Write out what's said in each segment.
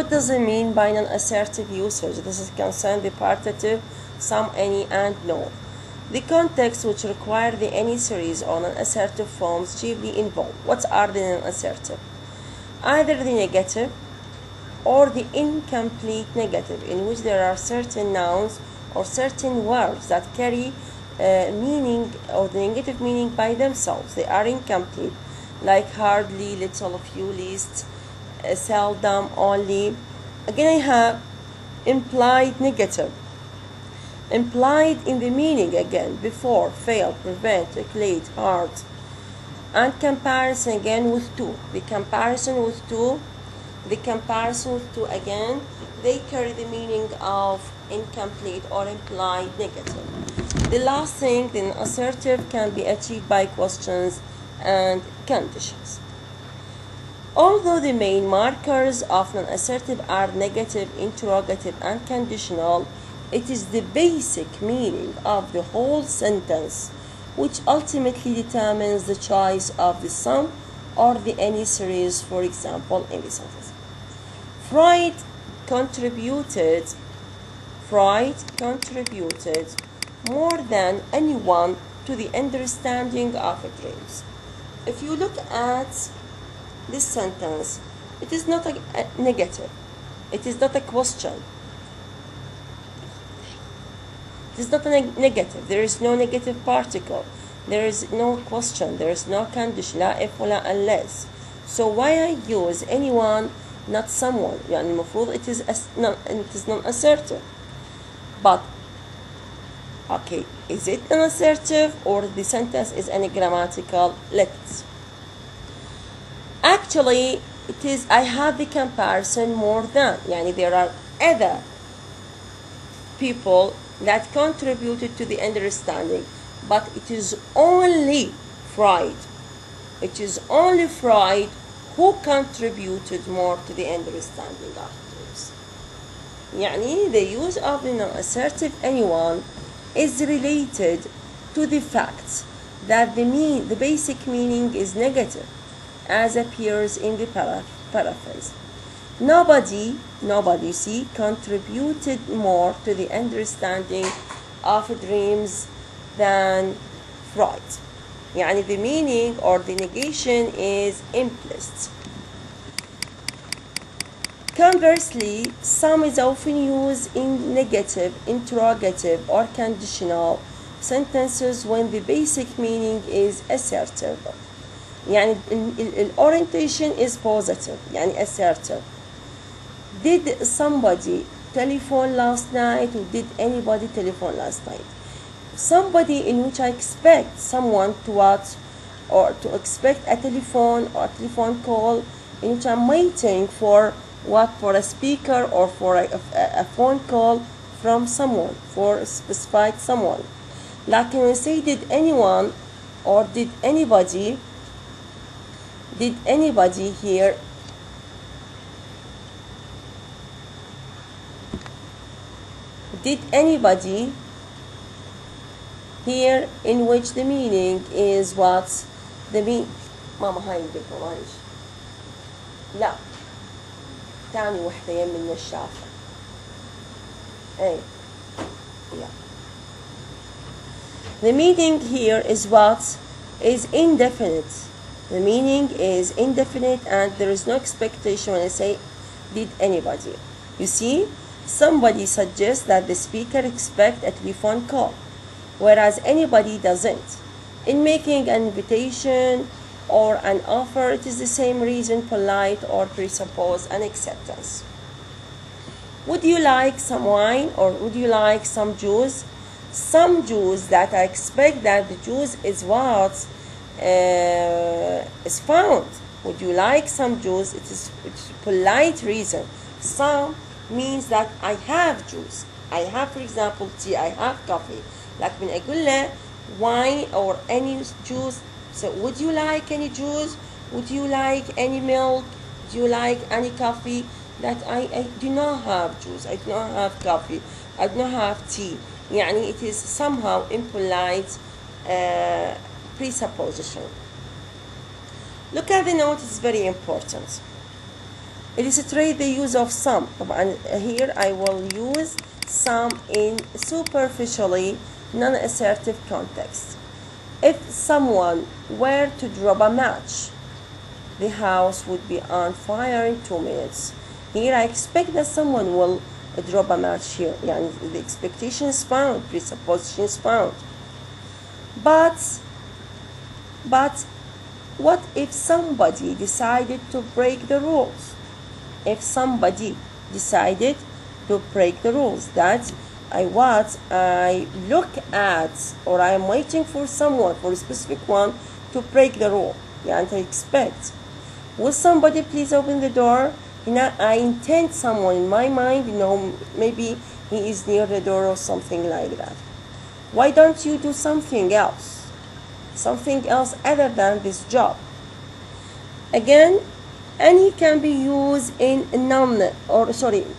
what does it mean by non-assertive usage? This is concerned the partitive, some, any, and no. The context which require the any series or non-assertive forms chiefly involve. What are the non-assertive? Either the negative or the incomplete negative, in which there are certain nouns or certain verbs that carry meaning or the negative meaning by themselves. They are incomplete, like hardly, little, few, least, seldom, only. Again, I have implied negative. Implied in the meaning again, before, fail, prevent, calculate, hard. And comparison again with two. The comparison with two again, they carry the meaning of incomplete or implied negative. The last thing, the assertive can be achieved by questions and conditions. Although the main markers of non-assertive are negative, interrogative, and conditional, it is the basic meaning of the whole sentence which ultimately determines the choice of the some or the any series. For example, in the sentence, Freud contributed more than anyone to the understanding of dreams. If you look at this sentence, it is not a negative. It is not a question. It is not a negative. There is no negative particle. There is no question. There is no condition. لا if ولا unless. So why I use anyone, not someone? يعني المفروض it is non-assertive. But okay, is it non-assertive or the sentence is anagrammatical? Let's. Actually, it is. I have the comparison more than. يعني there are other people that contributed to the understanding, but it is only Freud. It is only Freud who contributed more to the understanding of dreams. يعني the use of the non-assertive anyone is related to the fact that the basic meaning is negative, as appears in the paraphrase. Nobody, see, contributed more to the understanding of dreams than Freud. يعني the meaning or the negation is implicit. Conversely, some is often used in negative, interrogative, or conditional sentences when the basic meaning is assertive. يعني orientation is positive, يعني assertive. Did somebody telephone last night, or did anybody telephone last night? Somebody in which I expect someone to watch or to expect a telephone or a telephone call, in which I'm waiting for a speaker or for a phone call from someone, for a specified someone. Like when we say did anyone or did anybody here in which the meaning is what the ماما هاي البيكو معلش لا تاني وحدة يم النشافة اي yeah. The meaning here is what is indefinite. The meaning is indefinite and there is no expectation when I say did anybody. You see, somebody suggests that the speaker expect a telephone call, whereas anybody doesn't. In making an invitation or an offer, it is the same reason, polite or presuppose an acceptance. Would you like some wine or would you like some juice? Some juice that I expect that the juice is what is found. Would you like some juice? It's polite reason. Some means that I have juice. I have, for example, tea. I have coffee. Like when أقول له wine or any juice. So would you like any juice? Would you like any milk? Do you like any coffee? That I do not have juice. I do not have coffee. I do not have tea. يعني it is somehow impolite presupposition. Look at the note, it's very important. illustrate the use of some. طبعا here I will use some in superficially non-assertive context. If someone were to drop a match, the house would be on fire in 2 minutes. Here I expect that someone will drop a match here. يعني the expectation is found, presupposition is found. But what if somebody decided to break the rules? If somebody decided to break the rules, that I look at, or I am waiting for someone, for a specific one, to break the rule. يعني I expect. Will somebody please open the door? I intend someone in my mind, maybe he is near the door or something like that. Why don't you do something else? Something else other than this job. Again, any can be used in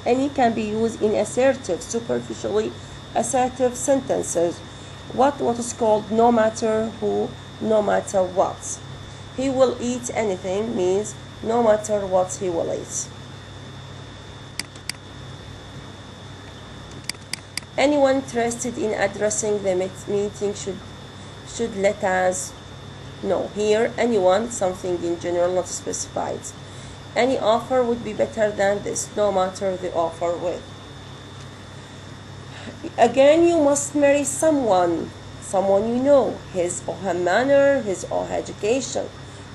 any can be used in assertive, superficially assertive sentences. What is called no matter who, no matter what. He will eat anything means no matter what he will eat. Anyone interested in addressing the meeting should let us know. Here, anyone, something in general, not specified. Any offer would be better than this, no matter the offer with. Again, you must marry someone you know, his or her manner, his or her education.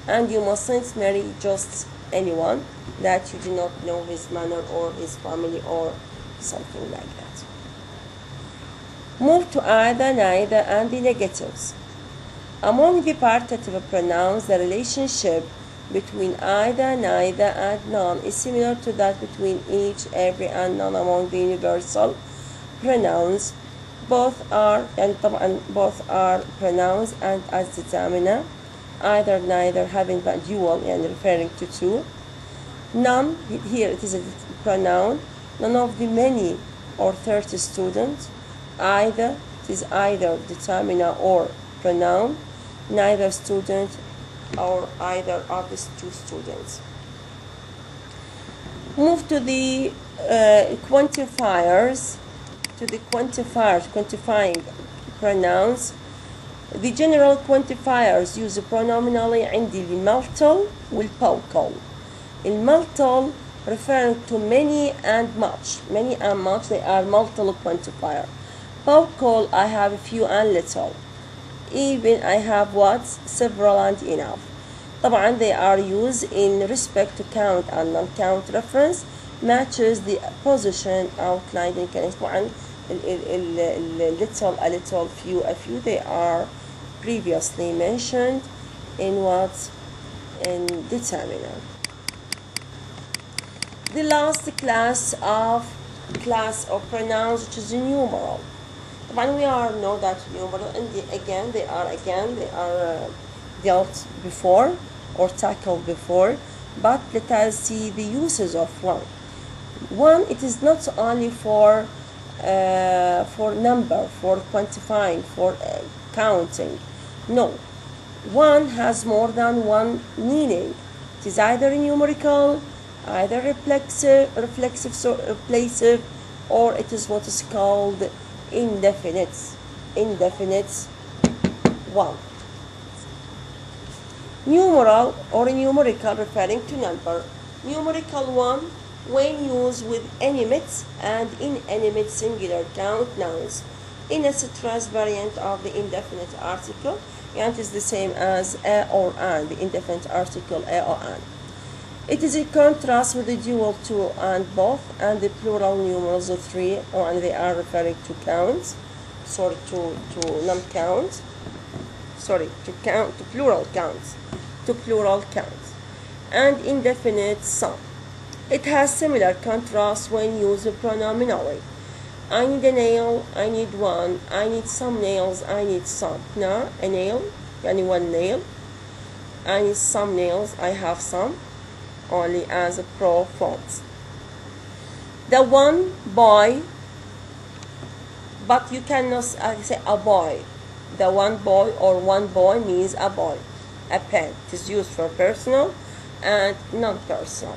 And you mustn't marry just anyone that you do not know his manner or his family or something like that. Move to either, neither, and the negatives. Among the partitive pronouns, the relationship between either, neither, and none is similar to that between each, every, and none among the universal pronouns. Both are pronouns and as determiner. Either, neither having but dual and referring to two. None, here it is a pronoun. None of the many or 30 students. Either, it is either determiner or pronoun. Neither student or either of the two students. Move to the quantifiers, quantifying pronouns. The general quantifiers use pronominally عندي الملتل والبوكل. الملتل referring to many and much. Many and much, they are multiple quantifier. Powerful, I have a few and little. Even, I have what? Several and enough. طبعا they are used in respect to count and non-count reference, matches the position outlined in case. طبعا little, a little, few, a few, they are previously mentioned in what? In determiner. The last class of pronouns, which is numeral. طبعا we all know that numeral, and they are dealt before or tackled before, but let us see the uses of one. One, it is not only for number, for quantifying, for counting. No, one has more than one meaning. It is either numerical, either reflexive, replacive, or it is what is called indefinite one. Numeral or numerical, referring to number. Numerical one, when used with animate and inanimate singular count nouns in a citrus variant of the indefinite article, and it is the same as a or an, the indefinite article a or an. It is in contrast with the dual to and both and the plural numerals of three, and they are referring to counts, to non-count, to plural counts, and indefinite sum. It has similar contrast when used pronominally. I need a nail, I need one, I need some nails, I need some. No, a nail, yani one nail. I need some nails, I have some, only as a pro forms. The one boy, but you cannot say a boy. The one boy or one boy means a boy. A pen. It is used for personal and non-personal.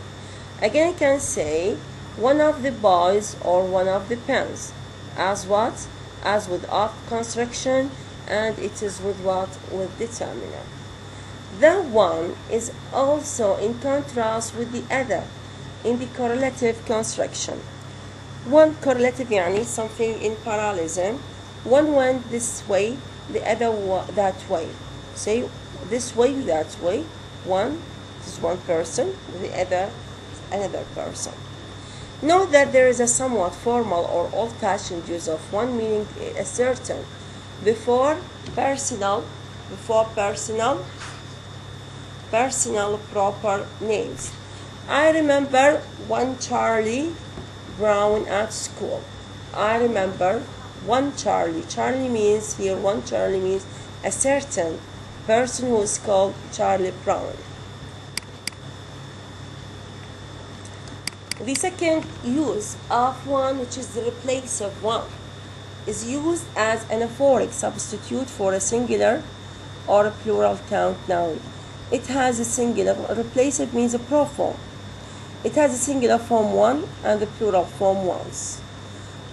Again, I can say one of the boys or one of the pens. As what? As with of construction, and it is with what? With determiner. The one is also in contrast with the other in the correlative construction. One correlative يعني something in parallelism. One went this way, the other that way. Say this way, that way. One is one person, the other another person. Note that there is a somewhat formal or old-fashioned use of one meaning a certain before personal proper names. I remember one Charlie Brown at school. I remember one Charlie. Charlie means here, one Charlie means a certain person who is called Charlie Brown. The second use of one, which is the replace of one, is used as an anaphoric substitute for a singular or a plural count noun. It has a singular, replace it means a proform. It has a singular form one and the plural form ones.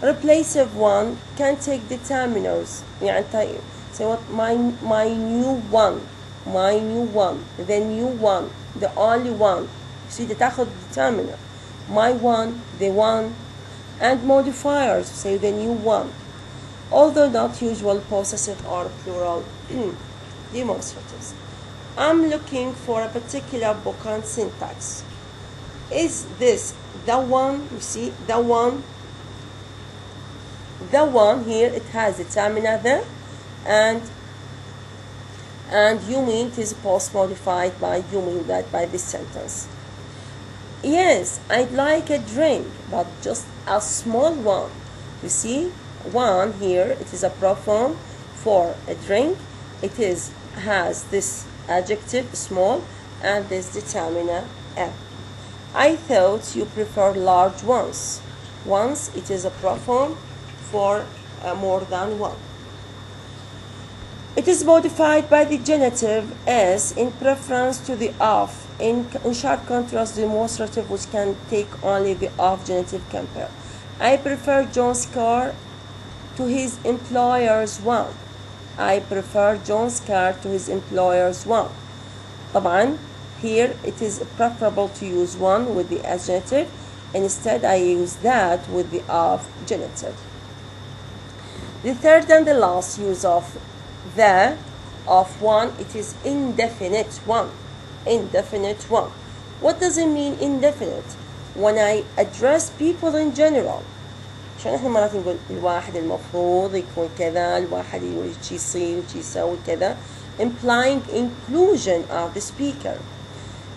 Replace of one can take determiners. يعني say what my new one, the new one, the only one. You see, تاخد determiner. My one, the one, and modifiers, say the new one, although not usual possessive or plural demonstratives. I'm looking for a particular book on syntax. Is this the one? You see, the one here, it has the determiner there, and you mean it is post modified by you mean that by this sentence. Yes, I'd like a drink, but just a small one. You see, one here, it is a proform for a drink. It has this adjective small and this determiner a. I thought you prefer large ones. Once, it is a proform for more than one. It is modified by the genitive s in preference to the of. In sharp contrast, the demonstrative, which can take only the of genitive compare. I prefer John's car to his employer's one. I prefer John's car to his employer's one. طبعا here it is preferable to use one with the as genitive. Instead, I use that with the of genitive. The third and the last use of the of one, it is indefinite one. Indefinite one. What does it mean indefinite? When I address people in general. عشان احنا مرات نقول الواحد المفروض يكون كذا، الواحد يشي يصير وشي يسوي كذا, implying inclusion of the speaker.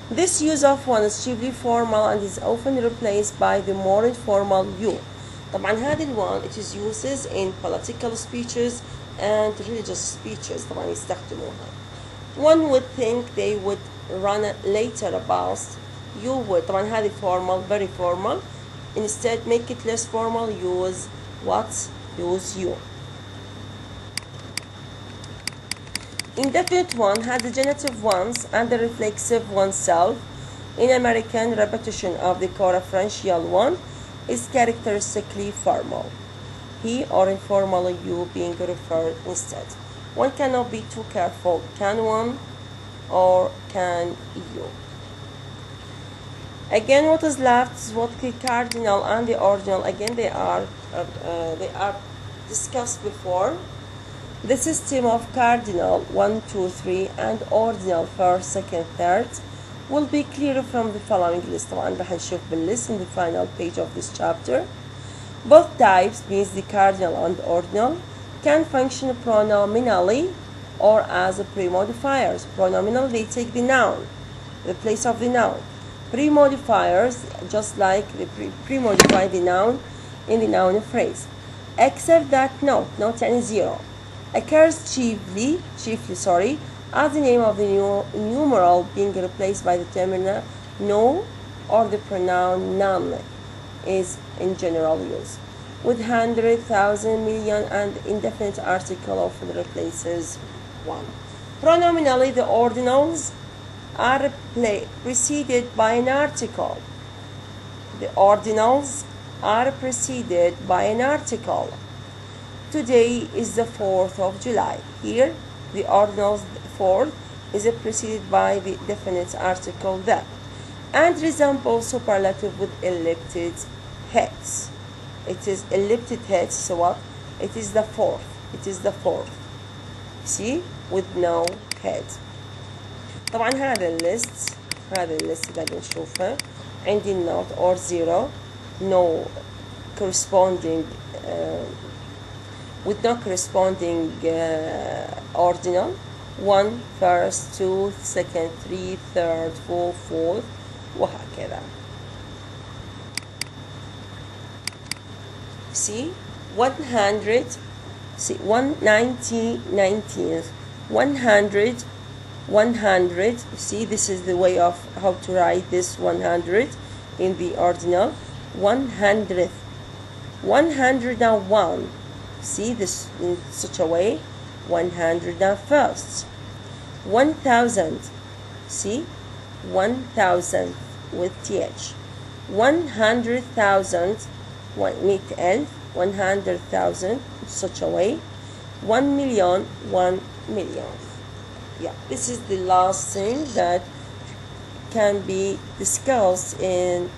This use of one is chiefly formal and is often replaced by the more informal you. طبعا هذه الوان it is uses in political speeches and religious speeches. طبعا يستخدموها. One would think they would run later about you would. طبعا هذه formal, very formal. Instead, make it less formal. Use what? Use you. Indefinite one has the genitive ones and the reflexive oneself. In American, repetition of the coreferential one is characteristically formal. He or informal you being referred instead. One cannot be too careful. Can one or can you? Again, what is left is what the cardinal and the ordinal. Again, they are discussed before. The system of cardinal 1, 2, 3 and ordinal first, second, third will be clear from the following list. طبعا رح نشوف بالlist in the final page of this chapter. Both types, means the cardinal and ordinal, can function pronominally or as pre-modifiers. Pronominal, they take the noun, the place of the noun. Pre-modifiers, just like they pre-modify the noun in the noun phrase. Except that note يعني zero, occurs chiefly, as the name of the numeral being replaced by the terminal no or the pronoun none is in general use. With 100,000, million and indefinite article often replaces one. Pronominally, the ordinals are preceded by an article. The ordinals are preceded by an article. Today is the 4th of July. Here, the ordinals 4th is preceded by the definite article the, and resembles superlative with ellipted heads. It is ellipted heads, so what? It is the 4th. It is the 4th. See? With no head. طبعا هذا الليست اللي بنشوفه عندي not or zero, no corresponding with no corresponding ordinal. 1 first, 2 second, 3 third, 4 fourth وهكذا. See 100, see 190, 19th, 100, 100. See, this is the way of how to write this 100 in the ordinal. 100th, 101. See this in such a way. 101st, 1000. See, 1000 with th. 100,000, 100,000, 100,000, such a way. 1 million, 1 million. Yeah, this is the last thing that can be discussed in